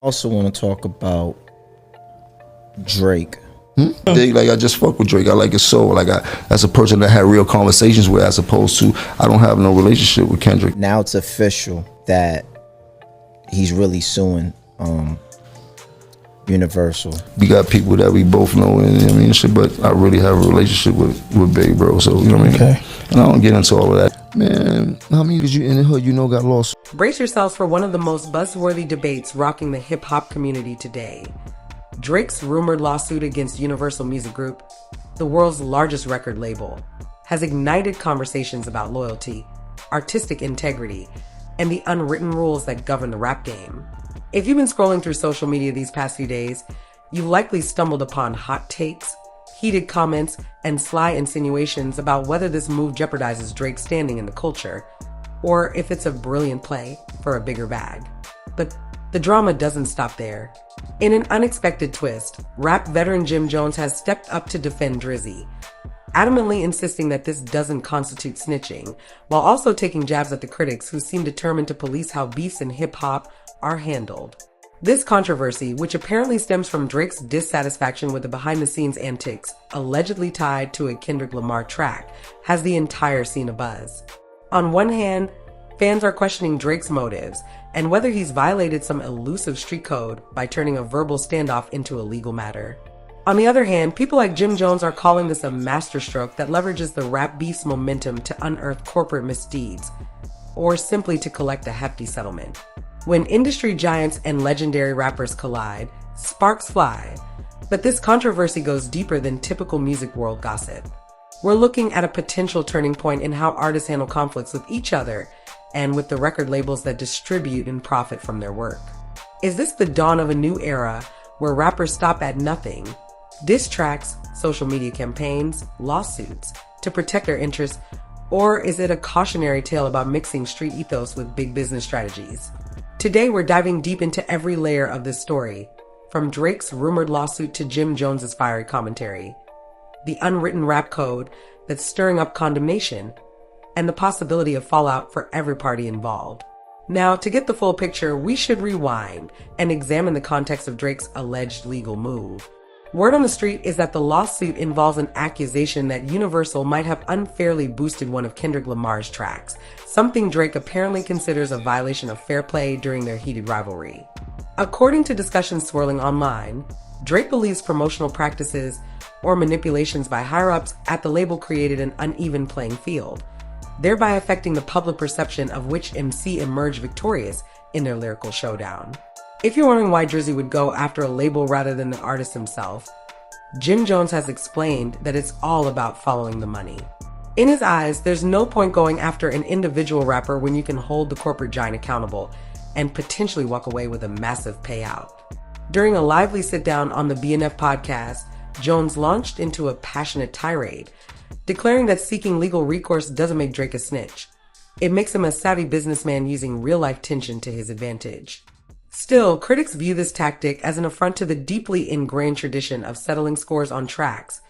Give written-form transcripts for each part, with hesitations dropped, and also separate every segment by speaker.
Speaker 1: Also want to talk about Drake.
Speaker 2: Like I just fuck with Drake. I like his soul. That's a person that I had real conversations with, as opposed to I don't have no relationship with Kendrick.
Speaker 1: Now it's official that he's really suing Universal.
Speaker 2: We got people that we both know, and I mean shit, but I really have a relationship with Big Bro. So you know what I mean.
Speaker 3: Okay.
Speaker 2: And I don't get into all of that. Man, how many did you in the hood got lost?
Speaker 4: Brace yourselves for one of the most buzzworthy debates rocking the hip-hop community today. Drake's rumored lawsuit against Universal Music Group, the world's largest record label, has ignited conversations about loyalty, artistic integrity, and the unwritten rules that govern the rap game. If you've been scrolling through social media these past few days, you've likely stumbled upon hot takes, heated comments, and sly insinuations about whether this move jeopardizes Drake's standing in the culture, or if it's a brilliant play for a bigger bag. But the drama doesn't stop there. In an unexpected twist, rap veteran Jim Jones has stepped up to defend Drizzy, adamantly insisting that this doesn't constitute snitching, while also taking jabs at the critics who seem determined to police how beefs in hip-hop are handled. This controversy, which apparently stems from Drake's dissatisfaction with the behind-the-scenes antics allegedly tied to a Kendrick Lamar track, has the entire scene abuzz. On one hand, fans are questioning Drake's motives and whether he's violated some elusive street code by turning a verbal standoff into a legal matter. On the other hand, people like Jim Jones are calling this a masterstroke that leverages the rap beef's momentum to unearth corporate misdeeds, or simply to collect a hefty settlement. When industry giants and legendary rappers collide, sparks fly. But this controversy goes deeper than typical music world gossip. We're looking at a potential turning point in how artists handle conflicts with each other and with the record labels that distribute and profit from their work. Is this the dawn of a new era where rappers stop at nothing, diss tracks, social media campaigns, lawsuits to protect their interests, or is it a cautionary tale about mixing street ethos with big business strategies? Today, we're diving deep into every layer of this story, from Drake's rumored lawsuit to Jim Jones's fiery commentary, the unwritten rap code that's stirring up condemnation, and the possibility of fallout for every party involved. Now, to get the full picture, we should rewind and examine the context of Drake's alleged legal move. Word on the street is that the lawsuit involves an accusation that Universal might have unfairly boosted one of Kendrick Lamar's tracks, something Drake apparently considers a violation of fair play during their heated rivalry. According to discussions swirling online, Drake believes promotional practices or manipulations by higher-ups at the label created an uneven playing field, thereby affecting the public perception of which MC emerged victorious in their lyrical showdown. If you're wondering why Drizzy would go after a label rather than the artist himself, Jim Jones has explained that it's all about following the money. In his eyes, there's no point going after an individual rapper when you can hold the corporate giant accountable and potentially walk away with a massive payout. During a lively sit-down on the BNF podcast, Jones launched into a passionate tirade, declaring that seeking legal recourse doesn't make Drake a snitch. It makes him a savvy businessman using real-life tension to his advantage. Still, critics view this tactic as an affront to the deeply ingrained tradition of settling scores on tracks,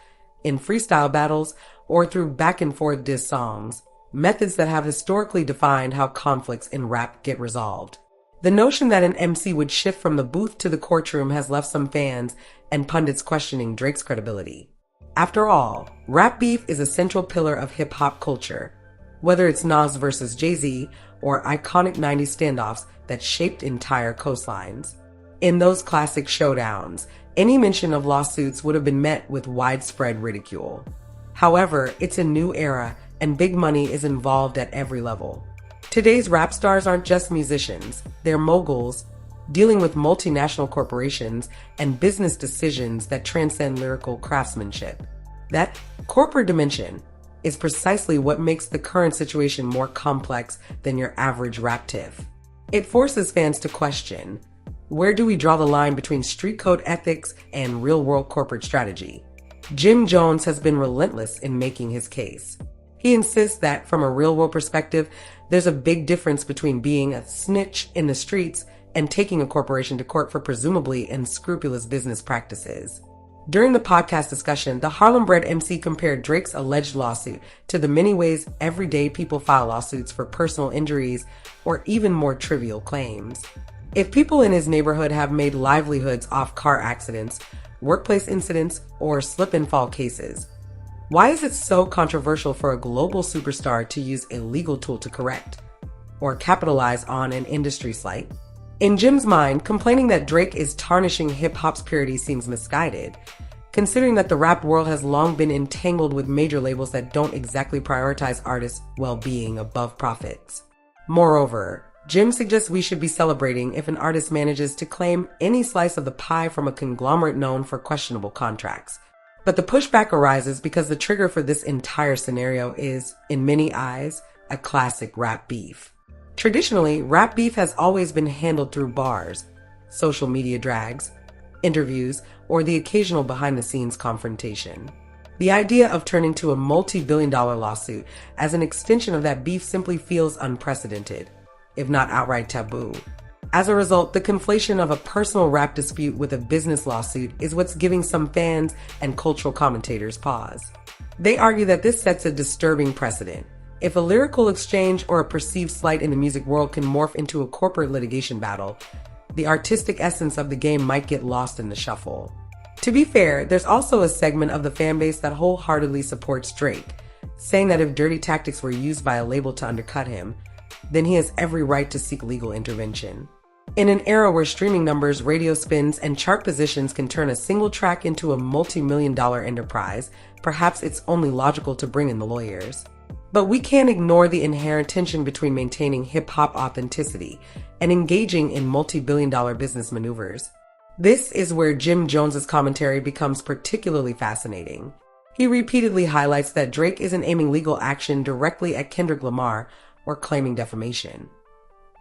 Speaker 4: in freestyle battles, or through back-and-forth diss songs, methods that have historically defined how conflicts in rap get resolved. The notion that an MC would shift from the booth to the courtroom has left some fans and pundits questioning Drake's credibility. After all, rap beef is a central pillar of hip-hop culture, whether it's Nas versus Jay-Z or iconic 90s standoffs that shaped entire coastlines. In those classic showdowns, any mention of lawsuits would have been met with widespread ridicule. However, it's a new era and big money is involved at every level. Today's rap stars aren't just musicians, they're moguls, dealing with multinational corporations and business decisions that transcend lyrical craftsmanship. That corporate dimension is precisely what makes the current situation more complex than your average rap tiff. It forces fans to question, where do we draw the line between street code ethics and real-world corporate strategy? Jim Jones has been relentless in making his case. He insists that, from a real-world perspective, there's a big difference between being a snitch in the streets and taking a corporation to court for presumably unscrupulous business practices. During the podcast discussion, the Harlem-bred MC compared Drake's alleged lawsuit to the many ways everyday people file lawsuits for personal injuries or even more trivial claims. If people in his neighborhood have made livelihoods off car accidents, workplace incidents, or slip and fall cases, why is it so controversial for a global superstar to use a legal tool to correct or capitalize on an industry slight? In Jim's mind, complaining that Drake is tarnishing hip-hop's purity seems misguided, considering that the rap world has long been entangled with major labels that don't exactly prioritize artists' well-being above profits. Moreover, Jim suggests we should be celebrating if an artist manages to claim any slice of the pie from a conglomerate known for questionable contracts. But the pushback arises because the trigger for this entire scenario is, in many eyes, a classic rap beef. Traditionally, rap beef has always been handled through bars, social media drags, interviews, or the occasional behind-the-scenes confrontation. The idea of turning to a multi-billion-dollar lawsuit as an extension of that beef simply feels unprecedented, if not outright taboo. As a result, the conflation of a personal rap dispute with a business lawsuit is what's giving some fans and cultural commentators pause. They argue that this sets a disturbing precedent. If a lyrical exchange or a perceived slight in the music world can morph into a corporate litigation battle, the artistic essence of the game might get lost in the shuffle. To be fair, there's also a segment of the fanbase that wholeheartedly supports Drake, saying that if dirty tactics were used by a label to undercut him, then he has every right to seek legal intervention. In an era where streaming numbers, radio spins, and chart positions can turn a single track into a multi-million-dollar enterprise, perhaps it's only logical to bring in the lawyers. But we can't ignore the inherent tension between maintaining hip-hop authenticity and engaging in multi-billion-dollar business maneuvers. This is where Jim Jones's commentary becomes particularly fascinating. He repeatedly highlights that Drake isn't aiming legal action directly at Kendrick Lamar or claiming defamation.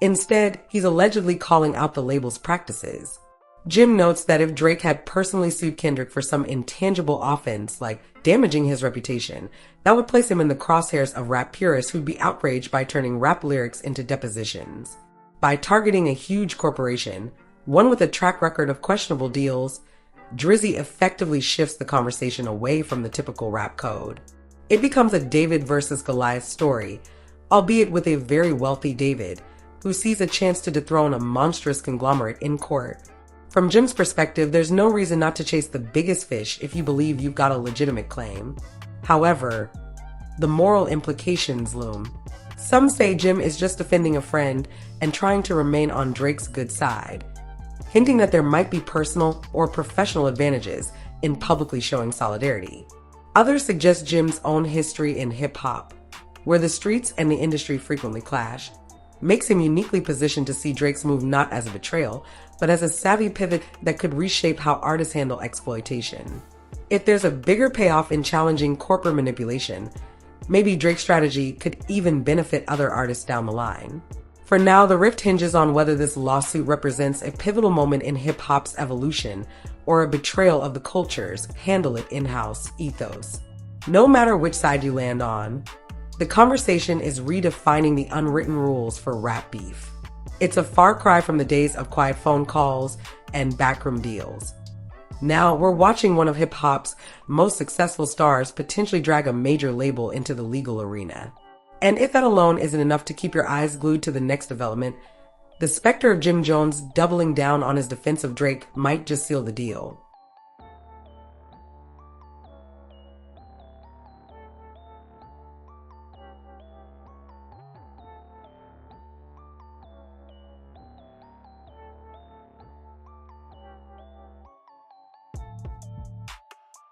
Speaker 4: Instead, he's allegedly calling out the label's practices. Jim notes that if Drake had personally sued Kendrick for some intangible offense, like damaging his reputation, that would place him in the crosshairs of rap purists who'd be outraged by turning rap lyrics into depositions. By targeting a huge corporation, one with a track record of questionable deals, Drizzy effectively shifts the conversation away from the typical rap code. It becomes a David versus Goliath story, albeit with a very wealthy David, who sees a chance to dethrone a monstrous conglomerate in court. From Jim's perspective, there's no reason not to chase the biggest fish if you believe you've got a legitimate claim. However, the moral implications loom. Some say Jim is just defending a friend and trying to remain on Drake's good side, hinting that there might be personal or professional advantages in publicly showing solidarity. Others suggest Jim's own history in hip-hop, where the streets and the industry frequently clash, makes him uniquely positioned to see Drake's move not as a betrayal, but as a savvy pivot that could reshape how artists handle exploitation. If there's a bigger payoff in challenging corporate manipulation, maybe Drake's strategy could even benefit other artists down the line. For now, the rift hinges on whether this lawsuit represents a pivotal moment in hip-hop's evolution or a betrayal of the culture's handle-it-in-house ethos. No matter which side you land on, the conversation is redefining the unwritten rules for rap beef. It's a far cry from the days of quiet phone calls and backroom deals. Now we're watching one of hip-hop's most successful stars potentially drag a major label into the legal arena. And if that alone isn't enough to keep your eyes glued to the next development, the specter of Jim Jones doubling down on his defense of Drake might just seal the deal.